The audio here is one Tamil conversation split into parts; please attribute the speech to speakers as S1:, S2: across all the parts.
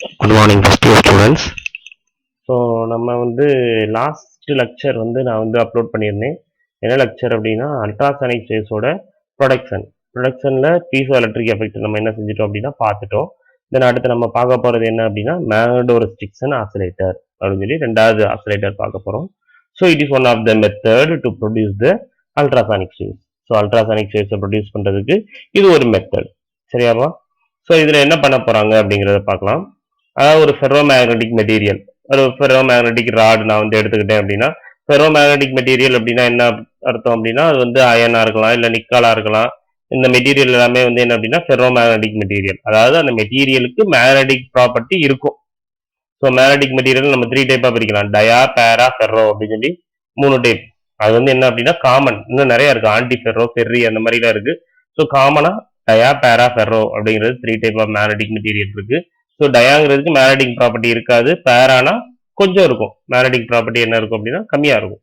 S1: Good morning, first year students.
S2: So நம்ம லாஸ்ட் லெக்சர் நான் அப்லோட் பண்ணியிருந்தேன். என்ன லெக்சர் அப்படின்னா அல்ட்ராசானிக் வேவ்ஸோட ப்ரொடக்ஷனில் பீசோ எலக்ட்ரிக் எஃபெக்ட் நம்ம என்ன செஞ்சிட்டோம் அப்படின்னா பார்த்துட்டோம். தென் அடுத்து நம்ம பார்க்க போகிறது என்ன அப்படின்னா மேக்னடோரெஸ்ட்ரிக்ஷன் ஆசிலேட்டர் அப்படின்னு சொல்லி ரெண்டாவது ஆசிலேட்டர் பார்க்க போகிறோம். So it is one of the method to produce the ultrasonic waves. So ultrasonic வேவ்ஸை ப்ரொடியூஸ் பண்ணுறதுக்கு இது ஒரு மெத்தட். சரியாப்பா? ஸோ இதில் என்ன பண்ண போகிறாங்க அப்படிங்கிறத பார்க்கலாம். அதாவது ஒரு ஃபெரோ மேக்னெட்டிக் மெட்டீரியல், ஒரு ஃபெரோ மேக்னெட்டிக் ராட் நான் எடுத்துக்கிட்டேன் அப்படின்னா, ஃபெரோ மேக்னெட்டிக் மெட்டீரியல் அப்படின்னா என்ன அர்த்தம் அப்படின்னா, அது அயனா இருக்கலாம், இல்லை நிக்கலா இருக்கலாம். இந்த மெட்டீரியல் எல்லாமே என்ன அப்படின்னா ஃபெரோ மேக்னெட்டிக் மெட்டீரியல். அதாவது அந்த மெட்டீரியலுக்கு மேக்னெட்டிக் ப்ராப்பர்ட்டி இருக்கும். ஸோ மேக்னெட்டிக் மெட்டீரியல் நம்ம 3 டைப்பாக பிரிக்கலாம். டயா, பேரா, ஃபெரோ அப்படின்னு சொல்லி 3 டைப். அது என்ன அப்படின்னா காமன், இன்னும் நிறைய இருக்கு. ஆன்டி ஃபெரோ, ஃபெர்ரி அந்த மாதிரிலாம் இருக்கு. ஸோ காமனா டயா, பேரா, ஃபெரோ அப்படிங்கிறது 3 டைப் ஆஃப் மேக்னெட்டிக் மெட்டீரியல் இருக்கு. ஸோ டயாங்கிறதுக்கு மேக்னெட்டிக் ப்ராப்பர்ட்டி இருக்காது. பேரானா கொஞ்சம் இருக்கும். மேக்னெட்டிக் ப்ராப்பர்ட்டி என்ன இருக்கும் அப்படின்னா கம்மியா இருக்கும்.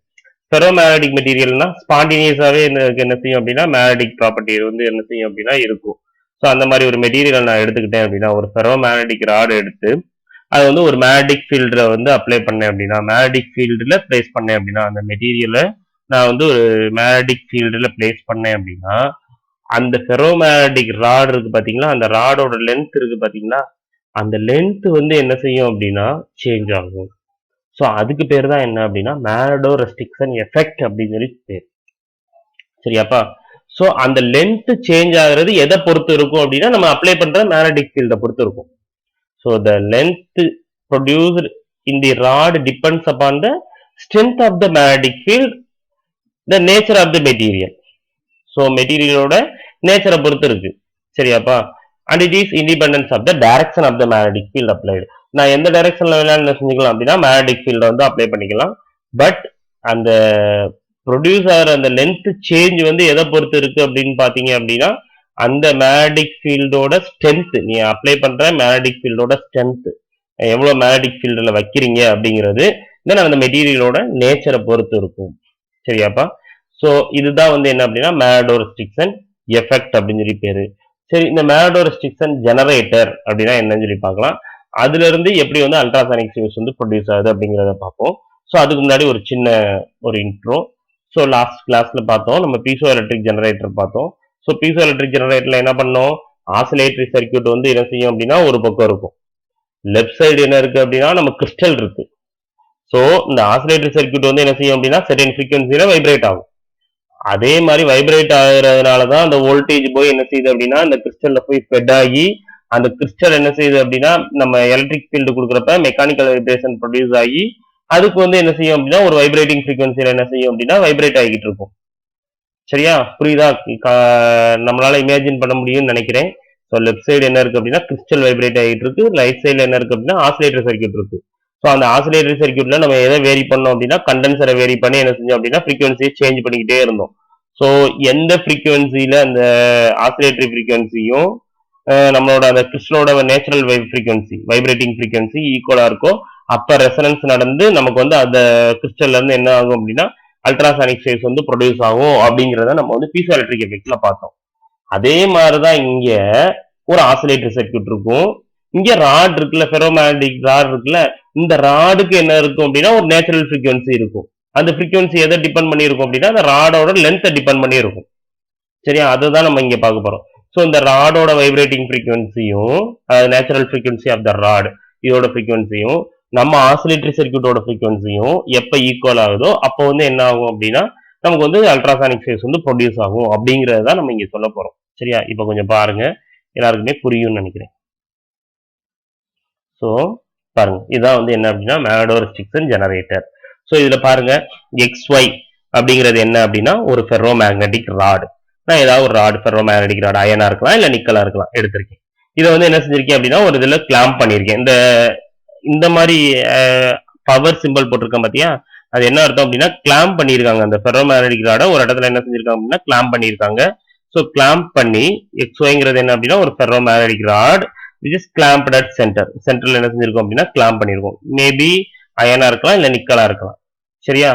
S2: ஃபெரோ மேக்னெட்டிக் மெட்டீரியல்னா ஸ்பான்டினியஸாவே என்ன செய்யும் அப்படின்னா மேக்னெட்டிக் ப்ராப்பர்ட்டி என்ன செய்யும் அப்படின்னா இருக்கும். ஸோ அந்த மாதிரி ஒரு மெட்டீரியல் நான் எடுத்துக்கிட்டேன் அப்படின்னா, ஒரு ஃபெரோ மேக்னெட்டிக் ராடு எடுத்து அது ஒரு மேக்னெட்டிக் ஃபீல்டில் அப்ளை பண்ணேன் அப்படின்னா, மேக்னெட்டிக் ஃபீல்டில் பிளேஸ் பண்ணேன் அப்படின்னா, அந்த மெட்டீரியலை நான் ஒரு மேக்னெட்டிக் ஃபீல்டில் பிளேஸ் பண்ணேன் அப்படின்னா, அந்த ஃபெரோ மேக்னெட்டிக் ராடு இருக்கு பார்த்தீங்களா, அந்த ராடோட லென்த் இருக்கு பார்த்தீங்களா, அந்த லென்த் என்ன செய்யும் அப்படின்னா சேஞ்ச் ஆகும். ஸோ அதுக்கு பேர் தான் என்ன அப்படின்னா மேக்னடோரெஸ்ட்ரிக்ஷன் எஃபெக்ட் அப்படின்னு சொல்லி பேர். சரியாப்பா? ஸோ அந்த லென்த் சேஞ்ச் ஆகுறது எதை பொறுத்து இருக்கும் அப்படின்னா நம்ம அப்ளை பண்ற மேக்னெட்டிக் ஃபீல்டை பொறுத்து இருக்கும். So the length produced in the rod depends upon the strength of the magnetic field, the nature of the material. So மெட்டீரியலோட நேச்சரை பொறுத்து இருக்கு. சரியாப்பா? And it is independence of the direction of the magnetic field applied. நான் எந்த டைரக்ஷன்ல வேணாலும் செஞ்சுக்கலாம் அப்படின்னா மேக்னெட்டிக் ஃபீல்டை அப்ளை பண்ணிக்கலாம். பட் அந்த ப்ரொடியூஸ் ஆகிற அந்த லென்த் சேஞ்ச் எதை பொறுத்து இருக்கு அப்படின்னு பாத்தீங்க அப்படின்னா அந்த மேக்னெட்டிக் ஃபீல்டோட ஸ்ட்ரென்த், நீ அப்ளை பண்ற மேக்னெட்டிக் ஃபீல்டோட ஸ்ட்ரென்த் எவ்வளவு மேக்னெட்டிக் ஃபீல்டில் வைக்கிறீங்க அப்படிங்கிறது தென் அந்த மெட்டீரியலோட நேச்சரை பொறுத்து இருக்கும். சரியாப்பா? ஸோ இதுதான் என்ன அப்படின்னா மேக்னடோரெஸ்ட்ரிக்ஷன் எஃபெக்ட் அப்படின்னு சொல்லி பேரு. சரி, இந்த மேக்னடோரெஸ்ட்ரிக்ஷன் ஜெனரேட்டர் அப்படின்னா என்னன்னு சொல்லி பார்க்கலாம். அதுல இருந்து எப்படி அல்ட்ராசானிக் வேவ்ஸ் ப்ரொடியூஸ் ஆகுது அப்படிங்கிறத பார்ப்போம். ஸோ அதுக்கு முன்னாடி ஒரு சின்ன இன்ட்ரோ. ஸோ லாஸ்ட் கிளாஸ்ல பார்த்தோம், நம்ம பீசோ எலக்ட்ரிக் ஜெனரேட்டர் பார்த்தோம். ஸோ பீசோ எலக்ட்ரிக் ஜெனரேட்டர்ல என்ன பண்ணோம், ஆசிலேட்டரி சர்க்கியூட் என்ன செய்யும் அப்படின்னா ஒரு பக்கம் இருக்கும். லெஃப்ட் சைடு என்ன இருக்கு அப்படின்னா நம்ம கிறிஸ்டல் இருக்கு. ஸோ இந்த ஆசிலேட்டரி சர்க்கியூட் என்ன செய்யும் அப்படின்னா செர்டைன் ஃப்ரீக்வன்சியில வைப்ரேட் ஆகும். அதே மாதிரி வைப்ரேட் ஆகுறதுனாலதான் அந்த வோல்டேஜ் போய் என்ன செய்யுது அப்படின்னா அந்த கிறிஸ்டல்ல போய் ஸ்ப்ரெட் ஆகி அந்த கிறிஸ்டல் என்ன செய்யுது அப்படின்னா நம்ம எலக்ட்ரிக் ஃபீல்டு கொடுக்குறப்ப மெக்கானிக்கல் வைப்ரேஷன் ப்ரொடியூஸ் ஆகி அதுக்கு என்ன செய்யும் அப்படின்னா ஒரு வைப்ரேட்டிங் ஃப்ரீக்வன்சியில என்ன செய்யும் அப்படின்னா வைப்ரேட் ஆகிட்டு இருக்கும். சரியா? புரியுதா? நம்மளால இமேஜின் பண்ண முடியும்னு நினைக்கிறேன். ஸோ லெஃப்ட் சைடு என்ன இருக்கு அப்படின்னா கிறிஸ்டல் வைப்ரேட் ஆகிட்டு இருக்கு, ரைட் சைடுல என்ன இருக்கு அப்படின்னா ஆசிலேட்டர் சர்க்கியூட் இருக்கு. ஸோ அந்த ஆசிலேட்டரி சர்க்கியூட்ல நம்ம எதை வேரி பண்ணோம் அப்படின்னா கண்டென்சரை வேரி பண்ணி என்ன செஞ்சோம் அப்படின்னா ஃப்ரீக்வன்சியை சேஞ்ச் பண்ணிக்கிட்டே இருந்தோம். ஸோ எந்த ஃப்ரீக்வன்சியில அந்த ஆசிலேட்டரி ஃப்ரீக்வன்சியும் நம்மளோட அந்த கிறிஸ்டலோட நேச்சுரல் ஃப்ரீக்வன்சி வைப்ரேட்டிங் ஃப்ரீக்வன்சி ஈக்குவலா இருக்கோ அப்ப ரெசனன்ஸ் நடந்து நமக்கு அந்த கிறிஸ்டல்ல இருந்து என்ன ஆகும் அப்படின்னா அல்ட்ராசானிக் வேவ்ஸ் ப்ரொடியூஸ் ஆகும் அப்படிங்கிறத நம்ம பீசோ எலக்ட்ரிக் எஃபெக்ட்ல பார்த்தோம். அதே மாதிரிதான் இங்க ஒரு ஆசிலேட்டரி சர்க்கியூட் இருக்கும். இங்க ராட் இருக்குல்ல, ஃபெரோமேக்னெட்டிக் ராட் இருக்குல்ல, இந்த ராடுக்கு என்ன இருக்கும் அப்படின்னா ஒரு நேச்சுரல் ஃப்ரீக்வன்சி இருக்கும். அந்த ஃப்ரீக்வன்சி எதை டிபெண்ட் பண்ணி இருக்கும் அப்படின்னா அந்த ராடோட லென்த்தை டிபெண்ட் பண்ணி இருக்கும். சரியா? அதுதான் நம்ம இங்க பார்க்க போறோம். ஸோ இந்த ராடோட வைப்ரேட்டிங் ஃப்ரீக்வன்சியும் natural frequency of the rod இதோட ஃப்ரீக்வன்சியும் நம்ம ஆசிலேட்டரி சர்க்கியூட்டோட ஃப்ரீக்வன்சியும் எப்ப ஈக்குவல் ஆகுதோ அப்போ என்ன ஆகும் அப்படின்னா நமக்கு அல்ட்ராசானிக் வேவ்ஸ் ப்ரொடியூஸ் ஆகும் அப்படிங்கறத நம்ம இங்க சொல்ல போறோம். சரியா? இப்ப கொஞ்சம் பாருங்க, எல்லாருக்குமே புரியும்னு நினைக்கிறேன். ஸோ பாருங்க, இதான் என்ன அப்படின்னா மேக்னடோரெஸ்ட்ரிக்ஷன் ஜெனரேட்டர். ஸோ இதுல பாருங்க XY அப்படிங்கிறது என்ன அப்படின்னா ஒரு ஃபெரோ மேக்னெட்டிக் ராடு. நான் ஏதாவது ஒரு ராடு ஃபெரோ மேக்னெட்டிக் ராடு அயனா இருக்கலாம் இல்ல நிக்கலா இருக்கலாம் எடுத்திருக்கேன். இதை என்ன செஞ்சிருக்கேன் அப்படின்னா ஒரு இதுல கிளாம்ப் பண்ணிருக்கேன். இந்த மாதிரி பவர் சிம்பிள் போட்டிருக்கேன் பாத்தியா, அது என்ன அர்த்தம் அப்படின்னா கிளாம்ப் பண்ணிருக்காங்க. அந்த ஃபெரோ மேக்னெட்டிக் ராடை ஒரு இடத்துல என்ன செஞ்சிருக்காங்க அப்படின்னா கிளாம்ப் பண்ணிருக்காங்க. ஸோ கிளாம்ப் பண்ணி XYங்கிறது என்ன அப்படின்னா ஒரு ferromagnetic rod which is clamped at சென்டர்ல என்ன செஞ்சிருக்கோம் அப்படின்னா கிளாம்ப் பண்ணிருக்கோம். மேபி அயனா இருக்கலாம் இல்ல நிக்கலா இருக்கலாம். சரியா?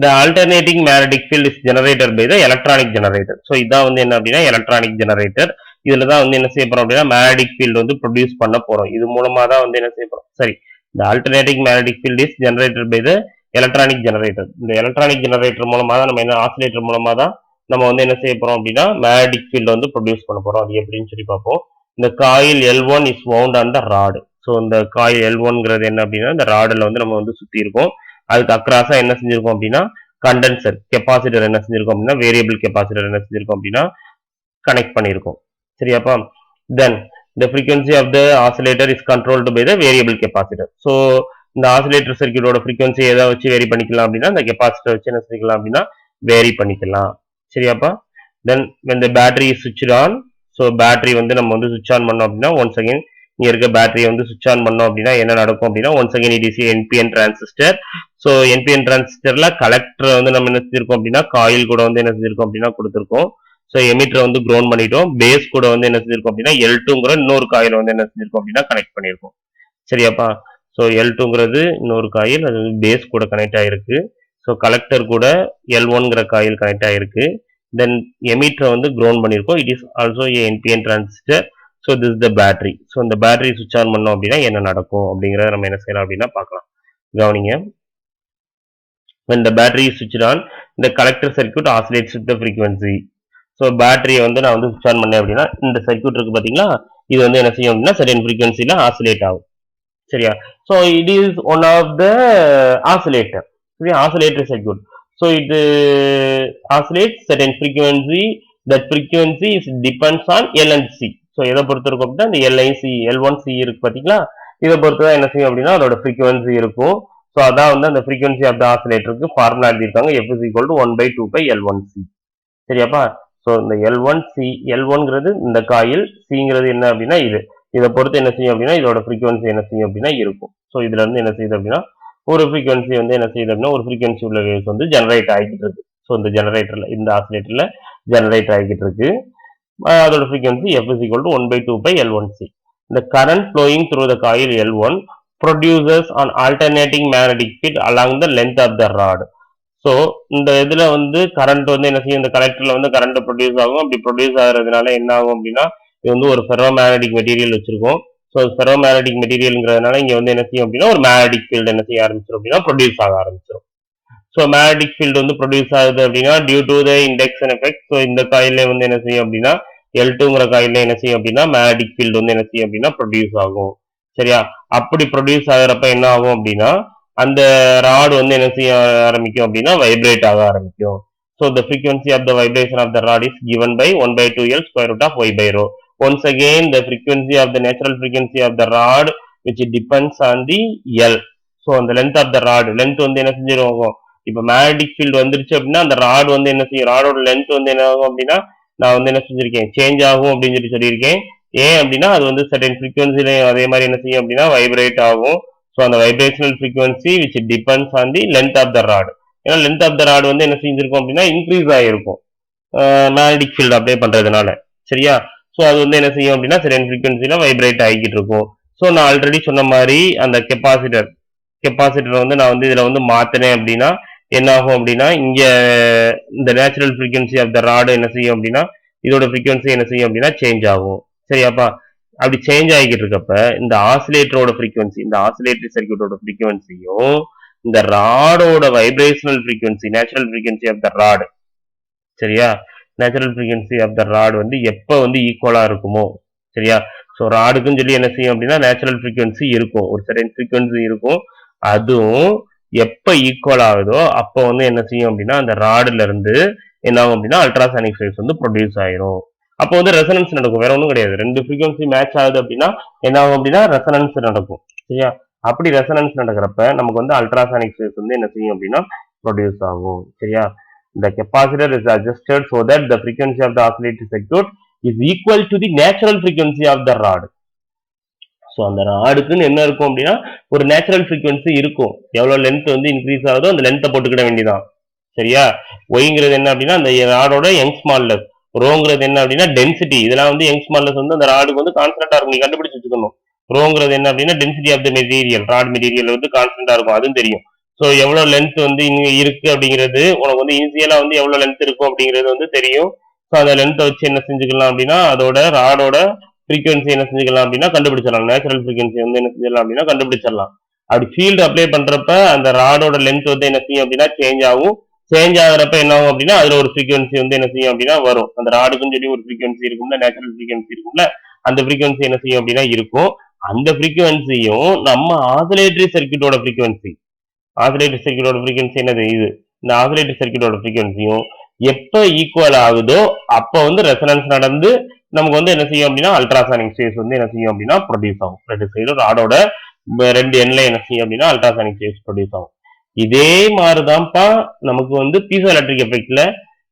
S2: the alternating magnetic field is generated by the electronic generator. So இதான் என்ன அப்படின்னா electronic generator. இதுல தான் வந்து என்ன செய்ய போறோம் அப்படின்னா மேக்னெட்டிக் ஃபீல்டு வந்து ப்ரொடியூஸ் பண்ண போறோம். இது மூலமா தான் வந்து என்ன செய்ய போறோம். சரி, இந்த alternating magnetic field is generated by the electronic generator. இந்த எலக்ட்ரானிக் ஜெனரேட்டர் மூலமா தான் நம்ம என்ன ஆசிலேட்டர் மூலமா தான் நம்ம வந்து என்ன செய்ய போறோம் அப்படின்னா மேக்னெட்டிக் ஃபீல்டு வந்து ப்ரொடியூஸ் பண்ண போறோம். அது எப்படின்னு சொல்லி பார்ப்போம். இந்த coil L1 is wound on the rod. So இந்த காயில் L1ங்கிறது என்ன அப்படின்னா இந்த ராடில் வந்து நம்ம வந்து சுத்தி இருக்கோம். அதுக்கு அக்ராஸா என்ன செஞ்சிருக்கோம் அப்படின்னா கண்டென்சர் கெப்பாசிட்டர் என்ன செஞ்சிருக்கோம் அப்படின்னா வேரியபிள் கெப்பாசிட்டர் என்ன செஞ்சிருக்கோம் அப்படின்னா கனெக்ட் பண்ணியிருக்கோம். சரியாப்பா? தென் the frequency of the oscillator is controlled by the variable capacitor. So இந்த ஆசிலேட்டர் சர்க்யூட்டோட ஃப்ரீக்வன்சி எதை வச்சு வேரி பண்ணிக்கலாம் அப்படின்னா இந்த கெப்பாசிட்டர் வச்சு என்ன செஞ்சுக்கலாம் அப்படின்னா வேரி பண்ணிக்கலாம். சரியாப்பா? தென் when the battery is switched on, so battery வந்து நம்ம வந்து சுவிட்ச் ஆன் பண்ணோம் அப்படின்னா ஒன்ஸ் அகைன் இங்க இருக்க பேட்டரியை வந்து சுவிட்ச் ஆன் பண்ணோம் அப்படின்னா என்ன நடக்கும் அப்படின்னா once again it is NPN transistor. So NPN டிரான்சிஸ்டர்ல கலெக்டர் வந்து நம்ம என்ன செஞ்சிருக்கோம் அப்படின்னா காயில் கூட வந்து என்ன செஞ்சிருக்கோம் அப்படின்னா கொடுத்துருக்கோம். ஸோ எமிட்டர் வந்து க்ரௌண்ட் பண்ணிட்டோம். பேஸ் கூட வந்து என்ன செஞ்சிருக்கோம் அப்படின்னா L2ங்கிற இன்னொரு காயில் வந்து என்ன செஞ்சிருக்கோம் அப்படின்னா கனெக்ட் பண்ணியிருக்கோம். சரியாப்பா? ஸோ L2ங்கிறது இன்னொரு காயில், அது பேஸ் கூட கனெக்ட் ஆயிருக்கு. ஸோ கலெக்டர் கூட L1ங்கிற காயில் கனெக்ட் ஆயிருக்கு. தென் எமிட்டரை வந்து க்ரௌண்ட் பண்ணியிருக்கோம். It is also A NPN transistor. So this the battery. So இந்த பேட்டரி சுவிட்ச் ஆன் பண்ணோம் அப்படின்னா என்ன நடக்கும் அப்படிங்கிறத நம்ம என்ன செய்யலாம் அப்படின்னா பார்க்கலாம். கவனிங்க. when the battery is switched on, the collector circuit oscillates with the frequency. So பேட்டரியை வந்து நான் வந்து சுவிட்ச் ஆன் பண்ணேன் அப்படின்னா இந்த சர்க்யூட் இருக்கு பார்த்தீங்களா, இது வந்து என்ன செய்யும் அப்படின்னா சர்டன் ஃப்ரீக்வன்சியில் ஆசிலேட் ஆகும். சரியா? So it is one of the oscillator. சரியா? Oscillator circuit. ஸோ இது oscillate certain frequency. That frequency is depends on L and C. So எதை பொறுத்து இருக்கும் அப்படின்னா இந்த எல்ஐசி L1C இருக்கு பார்த்தீங்களா, இதை பொறுத்து தான் என்ன செய்யும் அப்படின்னா அதோட ஃப்ரீக்வன்சி இருக்கும். ஸோ அதான் வந்து அந்த ஃப்ரீக்வன்சி ஆஃப் த ஆசிலேட்டருக்கு ஃபார்முலா எழுதியிருக்காங்க. F is equal to 1/2π L1C. சரியாப்பா? ஸோ இந்த L1C, L1ங்கிறது இந்த காயில், சிங்கிறது என்ன அப்படின்னா இது. இதை பொறுத்து என்ன செய்யும் அப்படின்னா இதோட ஃப்ரீக்வன்சி என்ன செய்யும் அப்படின்னா இருக்கும். ஸோ இதுல இருந்து என்ன செய்யுது அப்படின்னா ஒரு ஃப்ரீக்வன்சி வந்து என்ன செய்யுது அப்படின்னா ஒரு ஃப்ரீக்வன்சி உள்ள வேவ்ஸ் வந்து ஜெனரேட் ஆகிட்டு இருக்கு. ஸோ இந்த ஜெனரேட்டர்ல இந்த ஆசிலேட்டர்ல ஜெனரேட் ஆகிட்டு இருக்கு. அதோட frequency F is equal to 1/2π L1C. The current flowing through the coil L1 produces an alternating magnetic field along the length of the rod. So இந்த இதுல வந்து கரண்ட் வந்து என்ன செய்யும், இந்த கலெக்டர்ல வந்து கரண்ட் ப்ரொடியூஸ் ஆகும். அப்படி ப்ரொடியூஸ் ஆகுறதுனால என்ன ஆகும் அப்படின்னா இது வந்து ஒரு ஃபெரோ மேக்னெட்டிக் மெட்டீரியல் வச்சிருக்கோம். ஸோ ஃபெரோ மேக்னெட்டிக் மெட்டீரியல்ங்கிறதுனால இங்க வந்து என்ன செய்யும் அப்படின்னா ஒரு மேக்னெட்டிக் ஃபீல்டு என்ன செய்ய ஆரம்பிச்சிடும் அப்படின்னா ப்ரொடியூஸ் ஆக ஆரம்பிச்சிடும். ஸோ மேக்னெட்டிக் ஃபீல்டு வந்து ப்ரொடியூஸ் ஆகுது அப்படின்னா due to the induction effect. So இந்த காயிலே வந்து என்ன செய்யும் அப்படின்னா L2ங்கிற காயில என்ன செய்யும் அப்படின்னா மேக்னெட்டிக் ஃபீல்டு வந்து என்ன செய்யும் அப்படின்னா ப்ரொடியூஸ் ஆகும். சரியா? அப்படி ப்ரொடியூஸ் ஆகுறப்ப என்ன ஆகும் அப்படின்னா அந்த ராட் வந்து என்ன செய்ய ஆரம்பிக்கும் அப்படின்னா வைப்ரேட் ஆக ஆரம்பிக்கும். So the frequency of the vibration of the rod is given by 1/2L square root of y by rho. Once again the frequency of the natural frequency of the rod which depends on the L. So அந்த length of the rod, length வந்து என்ன செஞ்சிருவோம், இப்போ மேக்னெட்டிக் ஃபீல்டு வந்துருச்சு அப்படின்னா அந்த ராட் வந்து என்ன செய்யும், ராடோட லென்த் வந்து என்ன ஆகும் அப்படின்னா நான் வந்து என்ன செஞ்சிருக்கேன் சேஞ்ச் ஆகும் அப்படின்னு சொல்லியிருக்கேன். ஏன் அப்படின்னா அது வந்து சர்டன் ஃப்ரீக்வன்சிலையும் அதே மாதிரி என்ன செய்யும் அப்படின்னா வைப்ரேட் ஆகும். ஸோ அந்த vibrational frequency which depends on the length of the rod. ஏன்னா லென்த் ஆஃப் த ராட் வந்து என்ன செஞ்சிருக்கும் அப்படின்னா இன்க்ரீஸ் ஆகிருக்கும் மேக்னெட்டிக் ஃபீல்டு அப்ளை பண்றதுனால. சரியா? ஸோ அது வந்து என்ன செய்யும் அப்படின்னா சர்டன் ஃப்ரீக்வன்சில வைப்ரேட் ஆகிக்கிட்டு இருக்கும். ஸோ நான் ஆல்ரெடி சொன்ன மாதிரி அந்த கெப்பாசிட்டர் வந்து நான் வந்து இதுல வந்து மாத்தினேன் அப்படின்னா என்ன ஆகும் அப்படின்னா இங்க இந்த natural frequency of the rod என்ன செய்யும் அப்படின்னா இதோட ஃப்ரீக்வன்சி என்ன செய்யும் அப்படின்னா சேஞ்ச் ஆகும். சரியாப்பா? அப்படி சேஞ்ச் ஆகிக்கிட்டு இருக்கப்ப இந்த ஆசிலேட்டரோட ஃப்ரீக்வன்சி, இந்த ஆசிலேட்டரி சர்க்யூட்டோட ஃப்ரீக்வன்சியும் இந்த ராடோட vibrational frequency, natural frequency of the rod, சரியா, natural frequency of the rod வந்து எப்ப வந்து ஈக்குவலா இருக்குமோ, சரியா, ஸோ ராடுக்குன்னு சொல்லி என்ன செய்யும் அப்படின்னா நேச்சுரல் ஃப்ரீக்வன்சி இருக்கும், ஒரு சர்டன் ஃப்ரீக்வன்சி இருக்கும். அதுவும் எப்ப ஈக்குவல் ஆகுதோ அப்போ வந்து என்ன செய்யும் அப்படின்னா அந்த ராடுல இருந்து என்ன ஆகும் அப்படின்னா அல்ட்ராசானிக் வேவ்ஸ் வந்து ப்ரொடியூஸ் ஆயிரும். அப்போ வந்து ரெசனன்ஸ் நடக்கும், வேற ஒன்றும் கிடையாது. ரெண்டு ஃப்ரீக்வன்சி மேட்ச் ஆகுது அப்படின்னா என்ன ஆகும் அப்படின்னா ரெசனன்ஸ் நடக்கும். சரியா? அப்படி ரெசனன்ஸ் நடக்கிறப்ப நமக்கு வந்து அல்ட்ராசானிக் வேவ்ஸ் வந்து என்ன செய்யும் அப்படின்னா ப்ரொடியூஸ் ஆகும். சரியா? The capacitor is adjusted so that the frequency of the oscillating circuit is equal to the natural frequency of the rod. So அந்த ராடுக்குன்னு என்ன இருக்கும் அப்படின்னா ஒரு நேச்சுரல் ஃப்ரீக்வன்சி இருக்கும். எவ்வளவு லென்த் வந்து இன்க்ரீஸ் ஆகுதோ அந்த லென்த்தை போட்டுக்கிட வேண்டியதான். சரியா? ஒய்ங்கிறது என்ன அப்படின்னா அந்த ராடோட யங் ஸ்மால்லஸ், ரோங்கிறது என்ன அப்படின்னா டென்சிட்டி. இதெல்லாம் வந்து யங் ஸ்மால்லஸ் வந்து அந்த ராடுக்கு வந்து கான்ஸ்டன்டா இருக்கும், நீ கண்டுபிடிச்சு வச்சுக்கணும். ரோங்கிறது என்ன அப்படின்னா density of the material, rod material வந்து கான்ஸ்டன்டா இருக்கும், அதுவும் தெரியும். ஸோ எவ்வளவு லென்த் வந்து இங்க இருக்கு அப்படிங்கிறது உனக்கு வந்து இனிஷியலா வந்து எவ்வளவு லென்த் இருக்கும் அப்படிங்கிறது வந்து தெரியும். ஸோ ஸோ அந்த லென்த்தை வச்சு என்ன செஞ்சுக்கலாம் அப்படின்னா அதோட ராடோட ஃப்ரீக்வன்சி என்ன செஞ்சுக்கலாம் அப்படின்னா கண்டுபிடிச்சிடலாம். நேச்சுரல் ஃப்ரீக்வன்சி வந்து என்ன செஞ்சிடலாம் அப்படின்னா கண்டுபிடிச்சிடலாம். அப்படி ஃபீல்டு அப்ளை பண்றப்ப அந்த ராடோட லென்த் வந்து என்ன செய்யும் அப்படின்னா சேஞ்ச் ஆகும். சேஞ்ச் ஆகுறப்ப என்ன ஆகும் அப்படின்னா அதுல ஒரு ஃப்ரீக்வன்சி வந்து என்ன செய்யும் அப்படின்னா வரும். அந்த ராடுக்குன்னு சொல்லி ஒரு ஃப்ரீக்வன்சி இருக்கும்ல, நேச்சுரல் ஃப்ரீக்வன்சி இருக்கும்ல, அந்த ஃப்ரீக்வன்சி என்ன செய்யும் அப்படின்னா இருக்கும். அந்த ஃப்ரீக்வன்சியும் நம்ம ஆசிலேட்டரி சர்க்யூட்டோட ஃப்ரீக்வன்சி என்னது இது, இந்த ஆசிலேட்டரி சர்க்யூட்டோட ஃப்ரீக்வன்சியும் எப்ப ஈக்குவல் ஆகுதோ அப்ப வந்து ரெசனன்ஸ் நடந்து நமக்கு வந்து என்ன செய்யும் அப்படின்னா அல்ட்ராசானிக் வேவ்ஸ் வந்து என்ன செய்யும் அப்படின்னா ப்ரொடியூஸ் ஆகும். ரெண்டு சைடும் ராடோட ரெண்டு எண்ல என்ன செய்யும் அப்படின்னா அல்ட்ராசானிக் வேவ்ஸ் ப்ரொடியூஸ் ஆகும். இதே மாதிரிதான்ப்பா நமக்கு வந்து பீசோ எலக்ட்ரிக் எஃபெக்ட்ல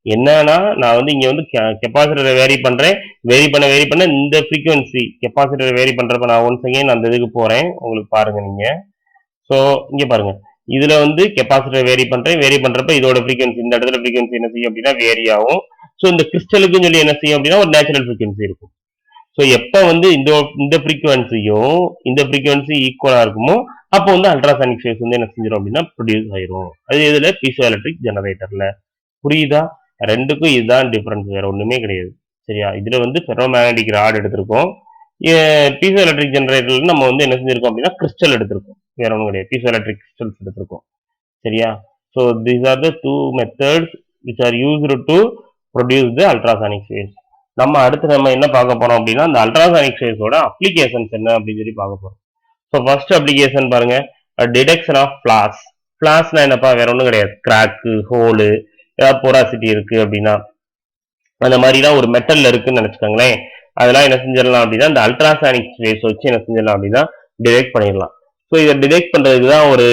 S2: என்னன்னா நான் வந்து இங்க வந்து கெப்பாசிட்டரை வேரி பண்றேன். வேரி பண்ண இந்த ஃப்ரீக்வன்சி கெப்பாசிட்டரை வேரி பண்றப்ப நான் ஒன்ஸ் அகைன் அந்த இதுக்கு போறேன், உங்களுக்கு பாருங்க நீங்க. ஸோ இங்க பாருங்க, இதுல வந்து கெப்பாசிட்டர் வேரி பண்றப்ப இதோட ஃப்ரீக்வன்சி இந்த இடத்துல ஃப்ரீக்வன்சி என்ன செய்யும் அப்படின்னா வேரி ஆகும். ஸோ இந்த கிறிஸ்டலுக்குன்னு சொல்லி என்ன செய்யும் அப்படின்னா ஒரு நேச்சுரல் ஃப்ரீக்வன்சி இருக்கும். ஸோ எப்ப வந்து இந்த ஃப்ரீக்வன்சியும் இந்த ஃப்ரீக்வன்சி ஈக்குவலா இருக்குமோ அப்போ வந்து அல்ட்ராசானிக் வேவ்ஸ் வந்து என்ன செஞ்சிடும் அப்படின்னா ப்ரொடியூஸ் ஆயிரும். அது இதுல பீசோ எலக்ட்ரிக் ஜெனரேட்டர்ல. புரியுதா? ரெண்டுக்கும் இதுதான் டிஃபரன்ஸ், வேற ஒண்ணுமே கிடையாது. சரியா? இதுல வந்து ஃபெரோமேக்னடிக் ராட் எடுத்திருக்கோம். பீசோ எலக்ட்ரிக் ஜெனரேட்டர்ல நம்ம வந்து என்ன செஞ்சிருக்கோம் அப்படின்னா கிறிஸ்டல் எடுத்திருக்கோம். வேற ஒன்றும் கிடையாது, பீசோ எலக்ட்ரிக் கிறிஸ்டல்ஸ் எடுத்திருக்கோம். சரியா? So these are the two methods which are used to produce the ultrasonic waves. நம்ம அடுத்து நம்ம என்ன பார்க்க போறோம் அப்படின்னா அந்த அல்ட்ராசானிக் வேவ்ஸோட அப்ளிகேஷன்ஸ் என்ன அப்படின்னு சொல்லி பார்க்க போறோம். ஸோ ஃபர்ஸ்ட் அப்ளிகேஷன் பாருங்க, டிடெக்ஷன் ஆஃப் ஃபிளாஸ். ஃபிளாஸ்னா என்னப்பா, வேற ஒன்றும் கிடையாது, கிராக்கு, ஹோலு, ஏதாவது போராசிட்டி இருக்கு அப்படின்னா அந்த மாதிரிலாம் ஒரு மெட்டல்ல இருக்குன்னு நினைச்சுக்கோங்களேன். அதெல்லாம் என்ன செஞ்சிடலாம் அப்படின்னா இந்த அல்ட்ராசானிக் வேவ்ஸ் வச்சு என்ன செஞ்சிடலாம் அப்படின்னா டிடெக்ட் பண்ணிடலாம். ஸோ இதை டிடெக்ட் பண்றதுக்கு தான் ஒரு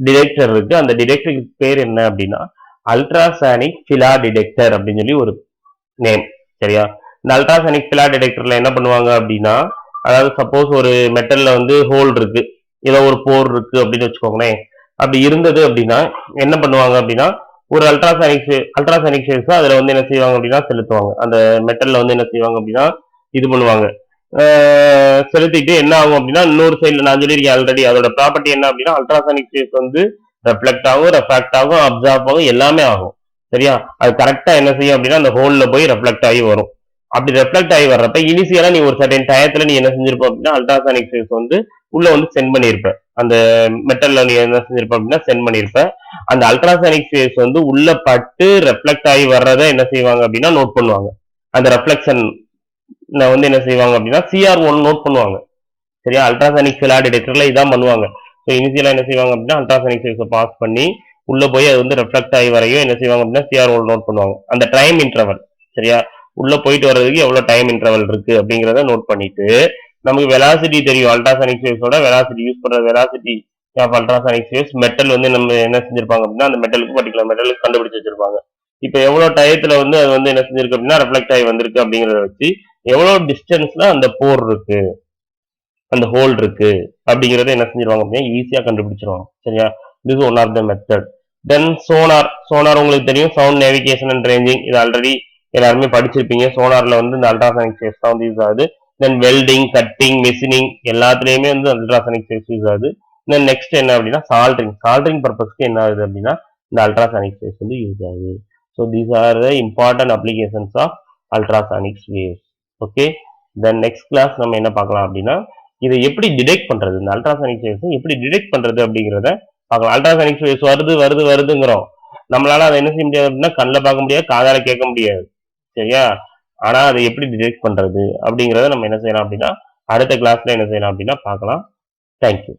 S2: டிடெக்டர் இருக்கு. அந்த டிடெக்டருக்கு பேர் என்ன அப்படின்னா அல்ட்ராசானிக் பிலா டிடெக்டர் அப்படின்னு சொல்லி ஒரு நேம். சரியா? இந்த அல்ட்ராசானிக் பிலா டிடெக்டர்ல என்ன பண்ணுவாங்க அப்படின்னா, அதாவது சப்போஸ் ஒரு மெட்டல்ல வந்து ஹோல் இருக்கு, ஏதோ ஒரு போர் இருக்கு அப்படின்னு வச்சுக்கோங்களேன். அப்படி இருந்தது அப்படின்னா என்ன பண்ணுவாங்க அப்படின்னா ஒரு அல்ட்ராசானிக் வேவ்ஸ் அதுல வந்து என்ன செய்வாங்க அப்படின்னா செலுத்துவாங்க. அந்த மெட்டல்ல வந்து என்ன செய்வாங்க அப்படின்னா இது பண்ணுவாங்க, செலுத்திட்டு என்ன ஆகும் அப்படின்னா இன்னொரு சைடுல நான் சொல்லியிருக்கேன் ஆல்ரெடி, அதோட ப்ராப்பர்ட்டி என்ன அப்படின்னா அல்ட்ராசானிக் வேவ்ஸ் வந்து ரெஃப்ளெக்ட் ஆகும், ரெஃப்ராக்ட் ஆகும், அப்சார்ப் ஆகும், எல்லாமே ஆகும். சரியா? அது கரெக்டா என்ன செய்யும் அப்படின்னா அந்த ஹோல்ல போய் ரெஃப்ளெக்ட் ஆகி வரும். அப்படி ரெஃப்ளெக்ட் ஆகி வர்றப்ப இனிஷியலா நீ ஒரு சர்டன் டயத்துல நீ என்ன செஞ்சிருப்ப அப்படின்னா அல்ட்ராசானிக் வேவ்ஸ் வந்து உள்ள வந்து சென்ட் பண்ணிருப்ப. அந்த மெட்டல்ல நீ என்ன செஞ்சிருப்ப அப்படின்னா சென்ட் பண்ணிருப்ப. அந்த அல்ட்ராசானிக் வேவ்ஸ் வந்து உள்ள பட்டு ரெஃப்ளெக்ட் ஆகி வர்றத என்ன செய்வாங்க அப்படின்னா நோட் பண்ணுவாங்க. அந்த ரெஃப்ளெக்ஷன் வந்து என்ன செய்வாங்க அப்படின்னா CR1 நோட் பண்ணுவாங்க. சரியா? அல்ட்ராசானிக் பிலா டிடெக்டர்ல இதான் பண்ணுவாங்க. ஸோ இனிஷியலா என்ன செய்வாங்க அப்படின்னா அல்ட்ராசானிக் வேவ்ஸை பாஸ் பண்ணி உள்ள போய் அது வந்து ரெஃப்ளெக்ட் ஆகி வரையும் என்ன செய்வாங்க அப்படின்னா CR1 நோட் பண்ணுவாங்க. அந்த டைம் இன்டர்வல். சரியா? உள்ள போயிட்டு வர்றதுக்கு எவ்வளவு டைம் இன்டர்வல் இருக்கு அப்படிங்கிறத நோட் பண்ணிட்டு நமக்கு வெலாசிட்டி தெரியும். அல்ட்ராசானிக் வேவ்ஸோட வெலாசிட்டி யூஸ் பண்ற velocity of ultrasonic waves metal வந்து நம்ம என்ன செஞ்சிருப்பாங்க அப்படின்னா அந்த மெட்டலுக்கு பர்டிகுலர் மெட்டலுக்கு கண்டுபிடிச்சு வச்சிருப்பாங்க. இப்போ எவ்வளவு டயத்துல வந்து அது வந்து என்ன செஞ்சிருக்கு அப்படின்னா ரெஃப்ளெக்ட் ஆகி வந்திருக்கு அப்படிங்கிறத வச்சு எவ்வளவு டிஸ்டன்ஸ்ல அந்த போர் இருக்கு, அந்த ஹோல் இருக்கு அப்படிங்கறத என்ன செஞ்சிருவாங்க அப்படின்னா ஈஸியா கண்டுபிடிச்சிருவாங்க. சரியா? This one of the method. Then sonar உங்களுக்கு தெரியும், சவுண்ட் நேவிகேஷன் அண்ட் ரேஞ்சிங், இது ஆல்ரெடி எல்லாருமே படிச்சிருப்பீங்க. சோனார்ல வந்து இந்த அல்ட்ராசானிக் வேவ்ஸ் தான் வந்து யூஸ் ஆகுது. தென் வெல்டிங், கட்டிங், மெஷினிங் எல்லாத்துலயுமே வந்து அல்ட்ராசானிக் வேவ்ஸ் யூஸ் ஆகுது. தென் நெக்ஸ்ட் என்ன அப்படின்னா சால்டரிங் பர்பஸ்க்கு என்ன ஆகுது அப்படின்னா இந்த அல்ட்ராசானிக் வேவ்ஸ் வந்து யூஸ் ஆகுது. So these are the important applications of ultrasonic waves. Okay, then next class நம்ம என்ன பார்க்கலாம் அப்படின்னா இதை எப்படி டிடெக்ட் பண்றது, இந்த அல்ட்ராசானிக் வேவ்ஸ் எப்படி டிடெக்ட் பண்றது அப்படிங்கிறத பார்க்கலாம். அல்ட்ராசானிக் வேவ்ஸ் வருதுங்கிறோம், நம்மளால அதை என்ன செய்ய முடியாது அப்படின்னா கண்ணில் பார்க்க முடியாது, காதால கேட்க முடியாது. சரியா? ஆனா அதை எப்படி டிடெக்ட் பண்றது அப்படிங்கிறத நம்ம என்ன செய்யலாம் அப்படின்னா அடுத்த கிளாஸ்ல என்ன செய்யலாம் அப்படின்னா பார்க்கலாம். தேங்க்யூ.